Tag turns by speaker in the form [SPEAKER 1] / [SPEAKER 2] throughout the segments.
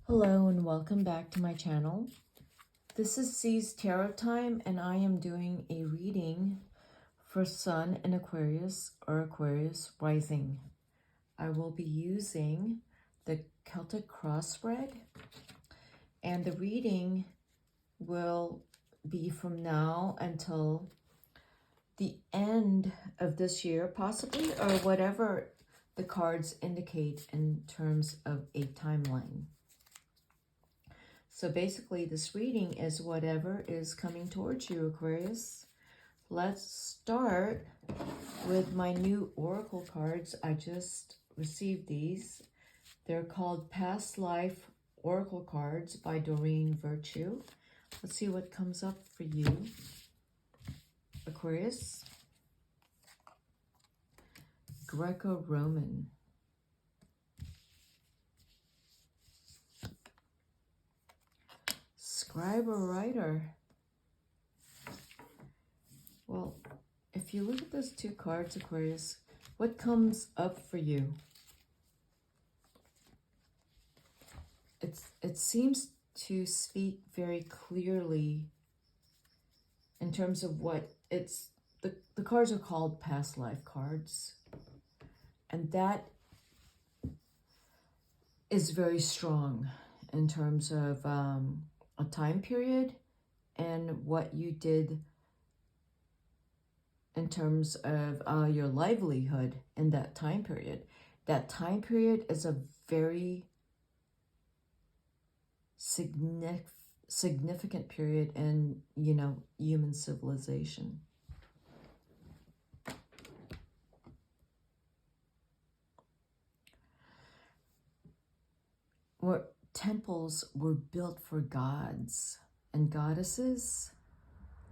[SPEAKER 1] Hello and welcome back to my channel. This is C's Tarot Time and I am doing a reading for Sun in Aquarius or Aquarius Rising. I will be using the Celtic Cross spread and the reading will be from now until the end of this year possibly, or whatever the cards indicate in terms of a timeline. So basically this reading is whatever is coming towards you, Aquarius. Let's start with my new oracle cards. I just received these. They're called Past Life Oracle Cards by Doreen Virtue. Let's see what comes up for you, Aquarius. Greco-Roman. Scribe or writer. Well, if you look at those two cards, Aquarius, what comes up for you? It seems to speak very clearly in terms of what it's, the cards are called past life cards. And that is very strong in terms of a time period and what you did in terms of your livelihood in that time period. That time period is a very significant period in, human civilization. Where temples were built for gods and goddesses,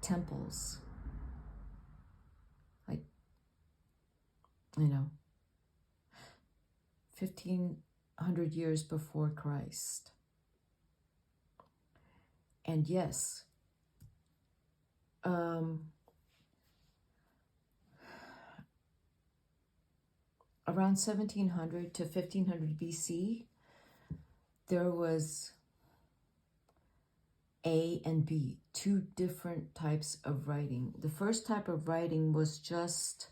[SPEAKER 1] temples, like, 1500 years before Christ. And yes, around 1700 to 1500 BC, there was A and B, two different types of writing. The first type of writing was just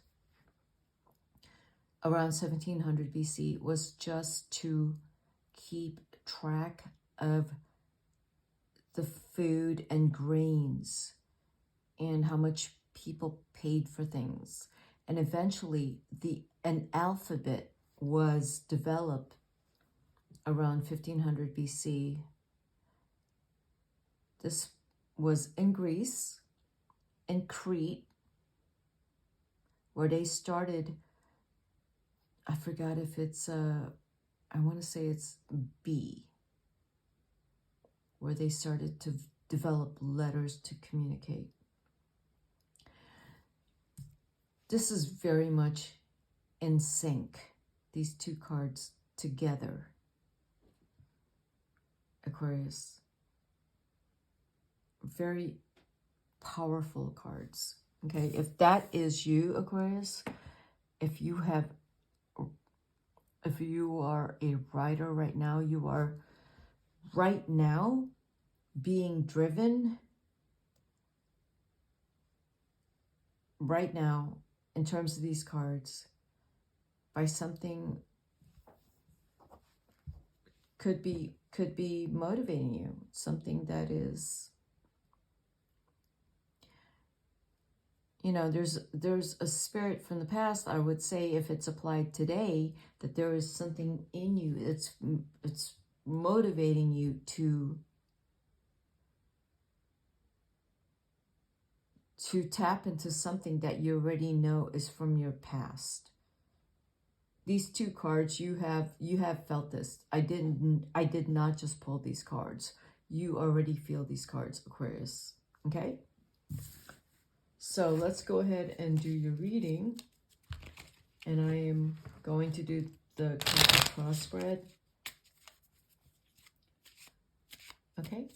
[SPEAKER 1] around 1700 BC, was just to keep track of the food and grains and how much people paid for things. And eventually an alphabet was developed around 1500 BC. This was in Greece, in Crete, where they started, I forgot if it's, I want to say it's B, where they started to develop letters to communicate. This is very much in sync, these two cards together, Aquarius. Very powerful cards, okay? If that is you, Aquarius, if you are a writer right now, you are right now being driven right now in terms of these cards by something, could be motivating you, something that is, there's a spirit from the past. I would say if it's applied today, that there is something in you, it's motivating you to tap into something that you already know is from your past. These two cards, you have felt this. I did not just pull these cards. You already feel these cards, Aquarius. Okay? So let's go ahead and do your reading. And I am going to do the cross spread. Okay?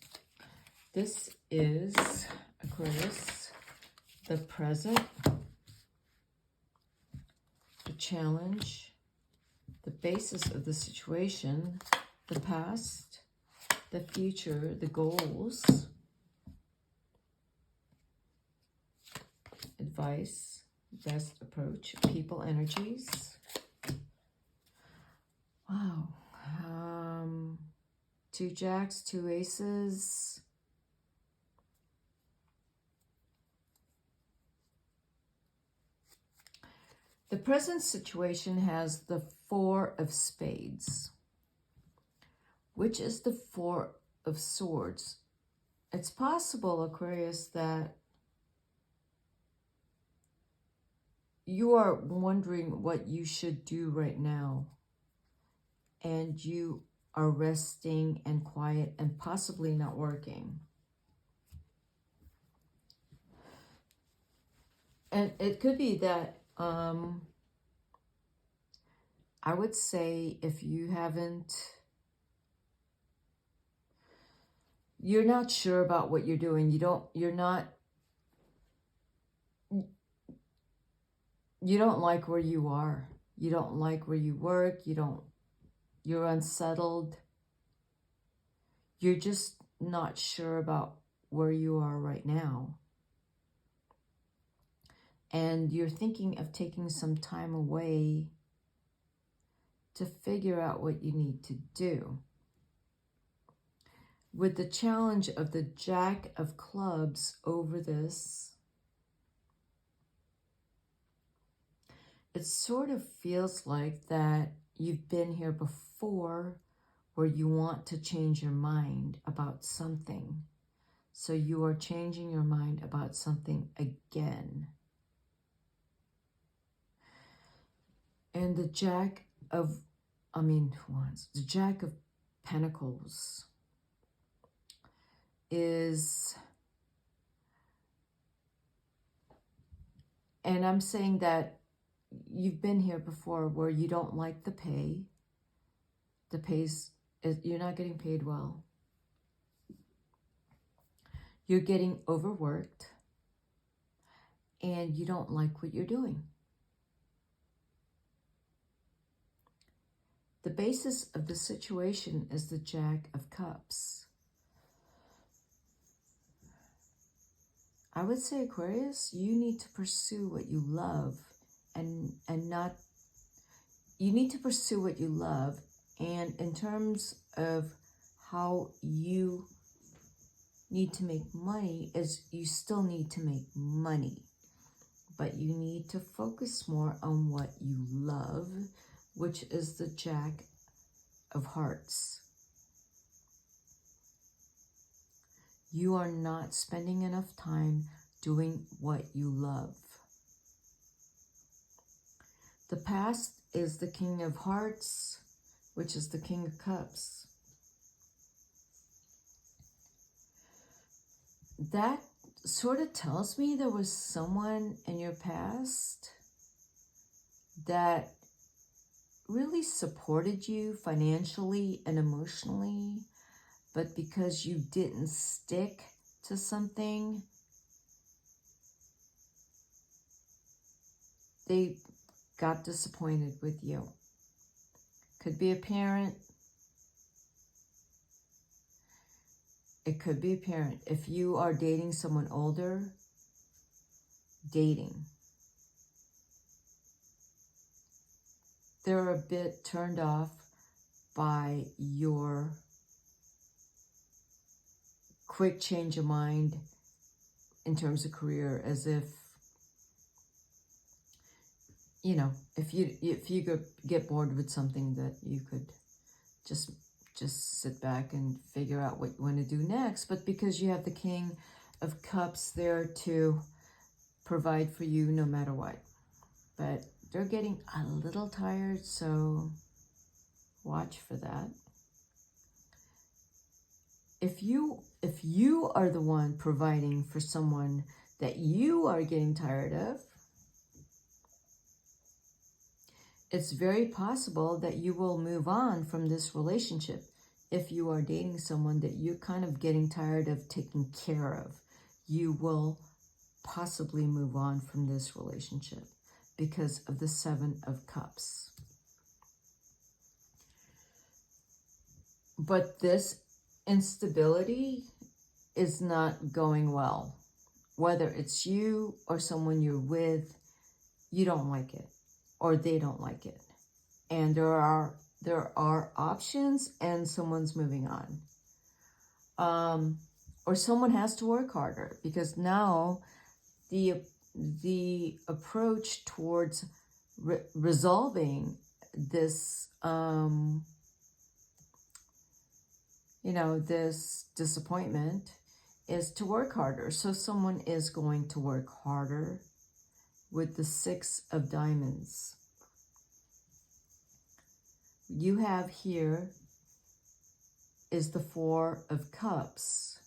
[SPEAKER 1] This is, Aquarius, the present, the challenge, the basis of the situation, the past, the future, the goals, advice, best approach, people energies. Wow. 2 jacks, 2 aces. The present situation has the 4 of spades, which is the 4 of swords. It's possible, Aquarius, that you are wondering what you should do right now, and you are resting and quiet and possibly not working. And it could be that I would say if you you're not sure about what you're doing, you don't like where you are. You don't like where you work. You're unsettled. You're just not sure about where you are right now. And you're thinking of taking some time away to figure out what you need to do. With the challenge of the Jack of Clubs over this, it sort of feels like that you've been here before where you want to change your mind about something. So you are changing your mind about something again. And the Jack of Pentacles is, and I'm saying that you've been here before where you don't like the pay. You're not getting paid well. You're getting overworked, and you don't like what you're doing. The basis of the situation is the Jack of Cups. I would say, Aquarius, you need to pursue what you love and you need to pursue what you love. And in terms of how you need to make money, is you still need to make money, but you need to focus more on what you love, which is the Jack of Hearts. You are not spending enough time doing what you love. The past is the King of Hearts, which is the King of Cups. That sort of tells me there was someone in your past that really supported you financially and emotionally, but because you didn't stick to something, they got disappointed with you. Could be a parent. It could be a parent. If you are dating someone older, they're a bit turned off by your quick change of mind in terms of career, as if, you know, if you get bored with something, that you could just sit back and figure out what you want to do next. But because you have the King of Cups there to provide for you no matter what. But they're getting a little tired, so watch for that. If you are the one providing for someone that you are getting tired of, it's very possible that you will move on from this relationship. If you are dating someone that you're kind of getting tired of taking care of, you will possibly move on from this relationship because of the 7 of Cups. But this instability is not going well. Whether it's you or someone you're with, you don't like it, or they don't like it. And there are options, and someone's moving on. Or someone has to work harder, because now the approach towards resolving this, this disappointment is to work harder. So someone is going to work harder with the 6 of Diamonds. You have here is the 4 of Cups.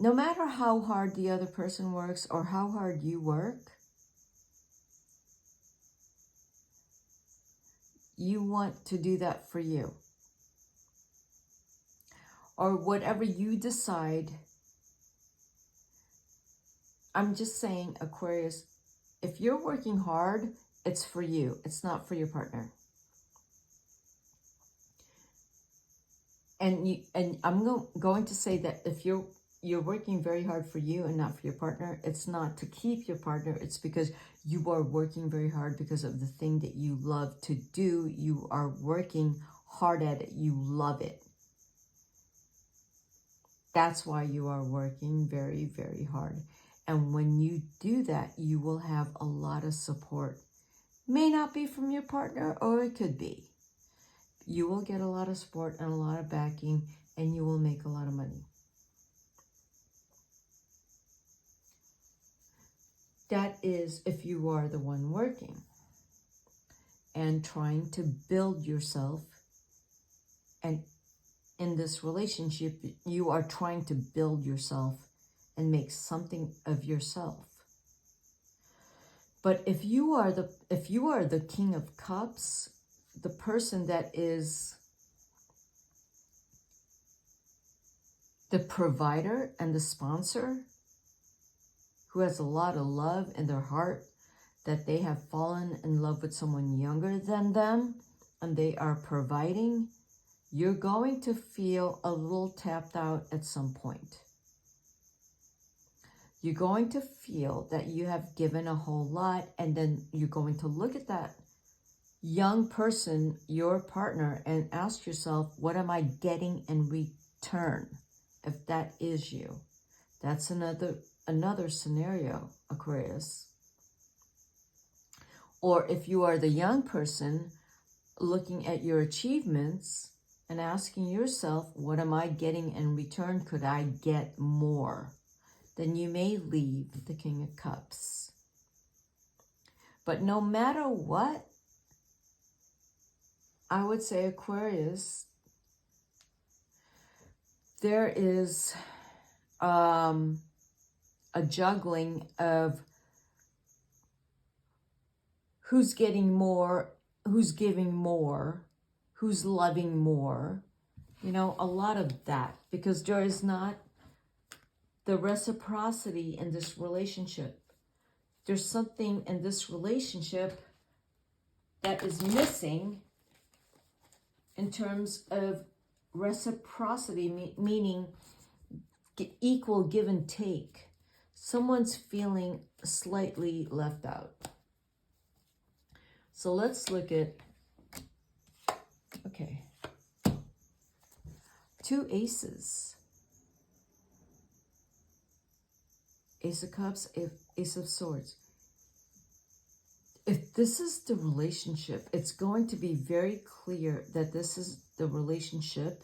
[SPEAKER 1] No matter how hard the other person works or how hard you work, you want to do that for you. Or whatever you decide. I'm just saying, Aquarius, if you're working hard, it's for you. It's not for your partner. And I'm going to say that if you're working very hard for you and not for your partner, it's not to keep your partner. It's because you are working very hard because of the thing that you love to do. You are working hard at it. You love it. That's why you are working very, very hard. And when you do that, you will have a lot of support. May not be from your partner, or it could be. You will get a lot of support and a lot of backing, and you will make a lot of money. That is if you are the one working and trying to build yourself. And in this relationship, you are trying to build yourself and make something of yourself. But if you are the King of Cups, the person that is the provider and the sponsor, who has a lot of love in their heart, that they have fallen in love with someone younger than them, and they are providing, you're going to feel a little tapped out at some point. You're going to feel that you have given a whole lot, and then you're going to look at that young person, your partner, and ask yourself, what am I getting in return? If that is you. That's another scenario, Aquarius. Or if you are the young person looking at your achievements and asking yourself, what am I getting in return? Could I get more? Then you may leave the King of Cups. But no matter what, I would say, Aquarius, there is a juggling of who's getting more, who's giving more, who's loving more. You know, a lot of that, because there is not the reciprocity in this relationship. There's something in this relationship that is missing in terms of reciprocity, meaning equal give and take. Someone's feeling slightly left out. So let's look at, okay, 2 aces. Ace of Cups, Ace of Swords. If this is the relationship, it's going to be very clear that this is the relationship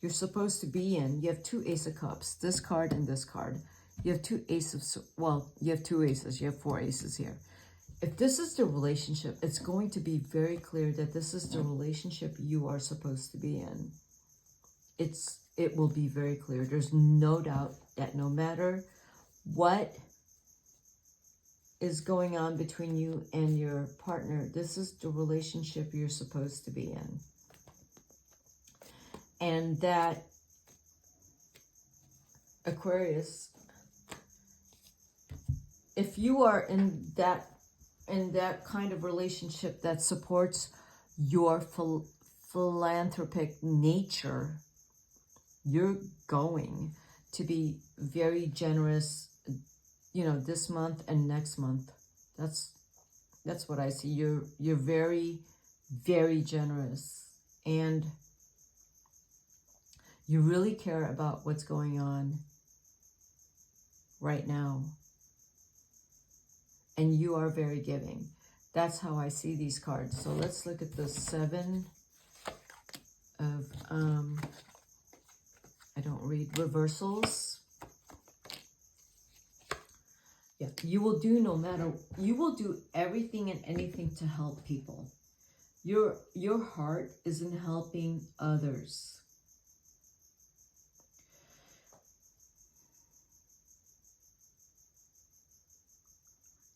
[SPEAKER 1] you're supposed to be in. You have 2 Ace of Cups, this card and this card. You have 2 aces, well, you have 2 aces, you have 4 aces here. If this is the relationship, it's going to be very clear that this is the relationship you are supposed to be in. It will be very clear. There's no doubt that no matter what is going on between you and your partner, this is the relationship you're supposed to be in. And that, Aquarius, if you are in that kind of relationship that supports your philanthropic nature, you're going to be very generous, you know, this month and next month. That's what I see. You're very, very generous, and you really care about what's going on right now. And you are very giving. That's how I see these cards. So let's look at the 7 of, I don't read, reversals. Yeah, you will do you will do everything and anything to help people. Your heart is in helping others.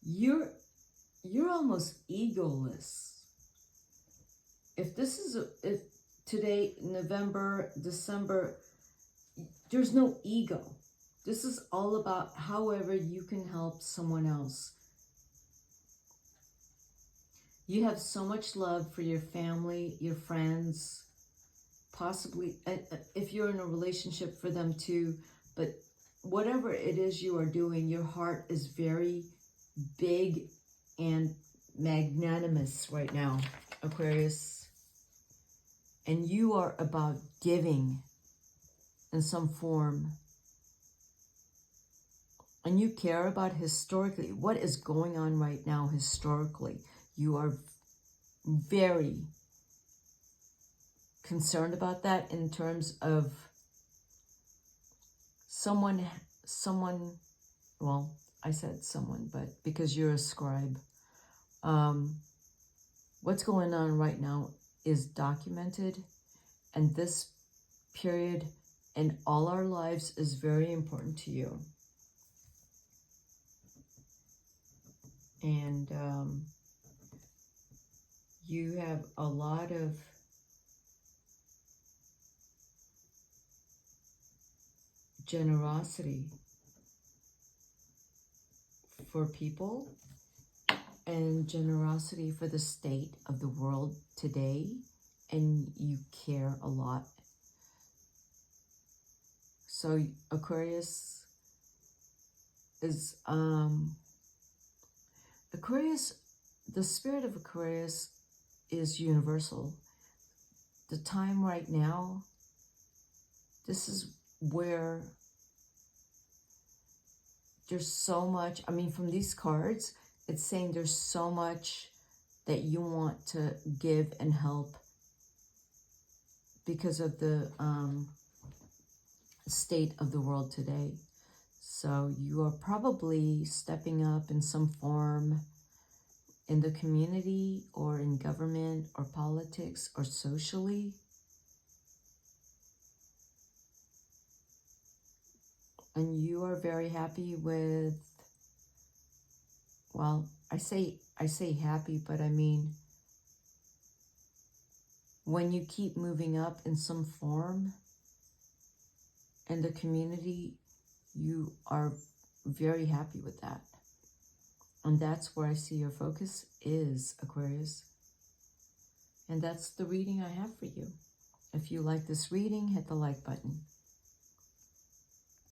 [SPEAKER 1] You're almost egoless. If this is if today, November, December, there's no ego. This is all about however you can help someone else. You have so much love for your family, your friends, possibly if you're in a relationship, for them too. But whatever it is you are doing, your heart is very big and magnanimous right now, Aquarius. And you are about giving in some form. And you care about historically, what is going on right now historically. You are very concerned about that in terms of someone, well, I said someone, but because you're a scribe, what's going on right now is documented, and this period in all our lives is very important to you. And you have a lot of generosity for people and generosity for the state of the world today, and you care a lot. So Aquarius is Aquarius, the spirit of Aquarius is universal. The time right now, this is where there's so much, I mean, from these cards, it's saying there's so much that you want to give and help because of the state of the world today. So you are probably stepping up in some form in the community or in government or politics or socially. And you are very happy with, well, I say happy, but I mean, when you keep moving up in some form in the community, you are very happy with that. And that's where I see your focus is, Aquarius. And that's the reading I have for you. If you like this reading, hit the like button.